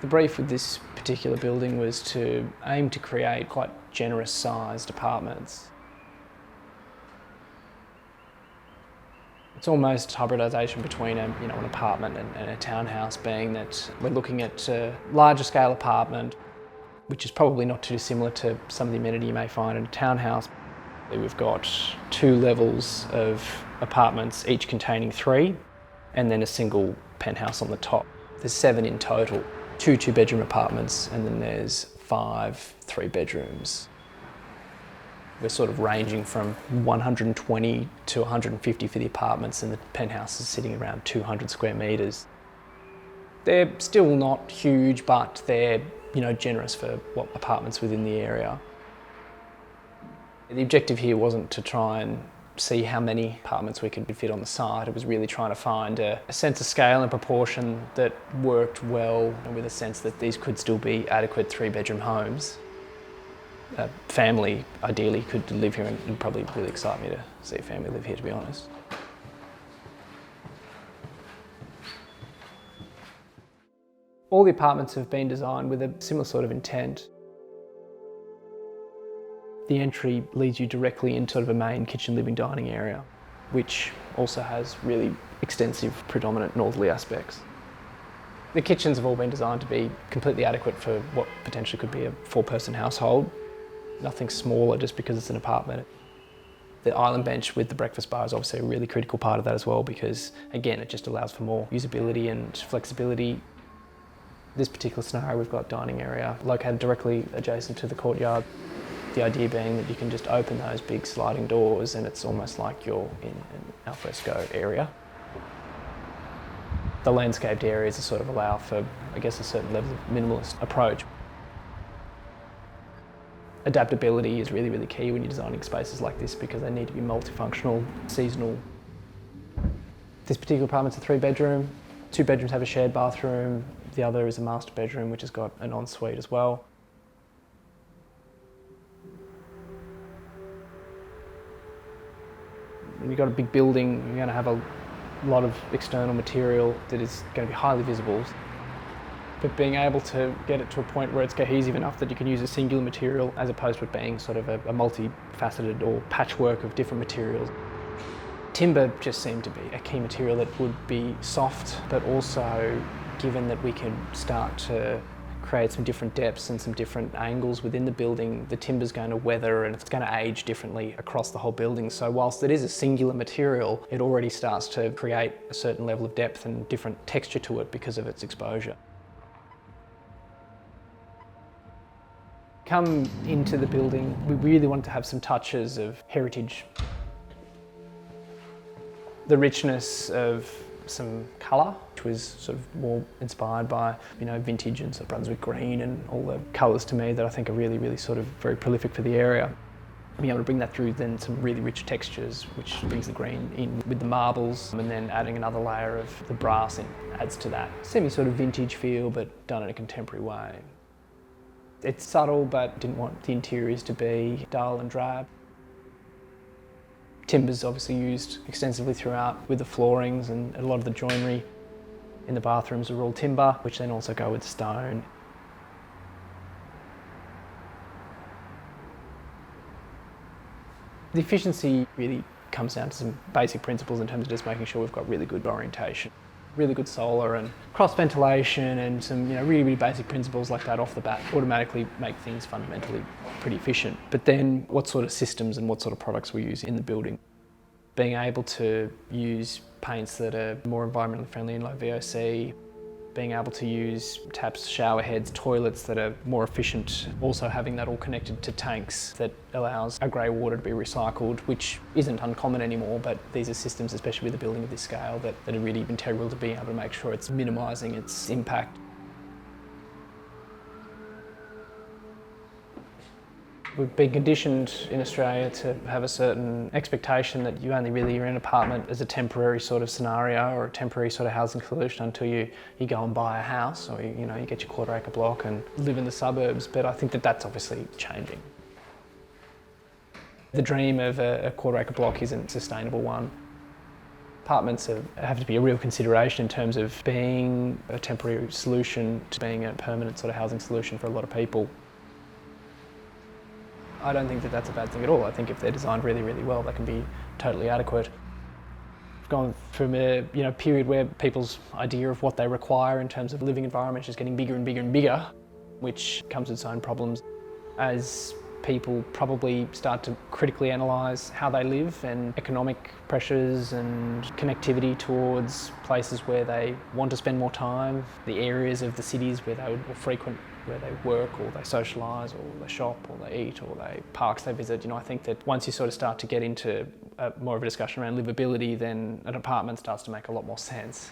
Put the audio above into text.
The brief with this particular building was to aim to create quite generous sized apartments. It's almost hybridisation between an apartment and a townhouse, being that we're looking at a larger scale apartment, which is probably not too dissimilar to some of the amenity you may find in a townhouse. We've got 2 levels of apartments, each containing 3, and then a single penthouse on the top. There's 7 in total, 2 2-bedroom apartments, and then there's 5 3-bedrooms. We're sort of ranging from 120 to 150 for the apartments, and the penthouse is sitting around 200 square metres. They're still not huge, but they're generous for what apartments within the area. The objective here wasn't to try and see how many apartments we could fit on the site. It was really trying to find a sense of scale and proportion that worked well, and with a sense that these could still be adequate 3-bedroom homes. A family ideally could live here, and it'd probably really excite me to see a family live here, to be honest. All the apartments have been designed with a similar sort of intent. The entry leads you directly into sort of a main kitchen, living, dining area, which also has really extensive predominant northerly aspects. The kitchens have all been designed to be completely adequate for what potentially could be a 4-person household. Nothing smaller just because it's an apartment. The island bench with the breakfast bar is obviously a really critical part of that as well, because again, it just allows for more usability and flexibility. This particular scenario, we've got dining area located directly adjacent to the courtyard. The idea being that you can just open those big sliding doors and it's almost like you're in an alfresco area. The landscaped areas sort of allow for, I guess, a certain level of minimalist approach. Adaptability is really, really key when you're designing spaces like this, because they need to be multifunctional, seasonal. This particular apartment's a 3-bedroom. 2 bedrooms have a shared bathroom. The other is a master bedroom, which has got an ensuite as well. When you've got a big building, you're going to have a lot of external material that is going to be highly visible. But being able to get it to a point where it's cohesive enough that you can use a singular material, as opposed to it being sort of a multifaceted or patchwork of different materials. Timber just seemed to be a key material that would be soft, but also, given that we can start to create some different depths and some different angles within the building, the timber's going to weather and it's going to age differently across the whole building. So whilst it is a singular material, it already starts to create a certain level of depth and different texture to it because of its exposure. Come into the building, we really wanted to have some touches of heritage. The richness of some colour, which was sort of more inspired by, vintage and sort of Brunswick green and all the colours to me that I think are really, really sort of very prolific for the area. Being able to bring that through then some really rich textures, which brings the green in with the marbles, and then adding another layer of the brass in adds to that sort of vintage feel, but done in a contemporary way. It's subtle, but didn't want the interiors to be dull and drab. Timber's obviously used extensively throughout with the floorings, and a lot of the joinery in the bathrooms are all timber, which then also go with stone. The efficiency really comes down to some basic principles in terms of just making sure we've got really good orientation, really good solar and cross ventilation, and some really, really basic principles like that off the bat automatically make things fundamentally pretty efficient. But then what sort of systems and what sort of products we use in the building. Being able to use paints that are more environmentally friendly and low VOC, being able to use taps, shower heads, toilets that are more efficient, also having that all connected to tanks that allows our grey water to be recycled, which isn't uncommon anymore, but these are systems, especially with a building of this scale, that are really integral to being able to make sure it's minimising its impact. We've been conditioned in Australia to have a certain expectation that you only really are in an apartment as a temporary sort of scenario or a temporary sort of housing solution until you go and buy a house, or you get your quarter-acre block and live in the suburbs. But I think that that's obviously changing. The dream of a quarter-acre block isn't a sustainable one. Apartments have to be a real consideration in terms of being a temporary solution to being a permanent sort of housing solution for a lot of people. I don't think that that's a bad thing at all. I think if they're designed really, really well, they can be totally adequate. We've gone from a period where people's idea of what they require in terms of living environment is getting bigger and bigger and bigger, which comes with its own problems. As people probably start to critically analyse how they live, and economic pressures and connectivity towards places where they want to spend more time, the areas of the cities where they would frequent, where they work or they socialise or they shop or they eat or they parks they visit. I think that once you sort of start to get into more of a discussion around livability, then an apartment starts to make a lot more sense.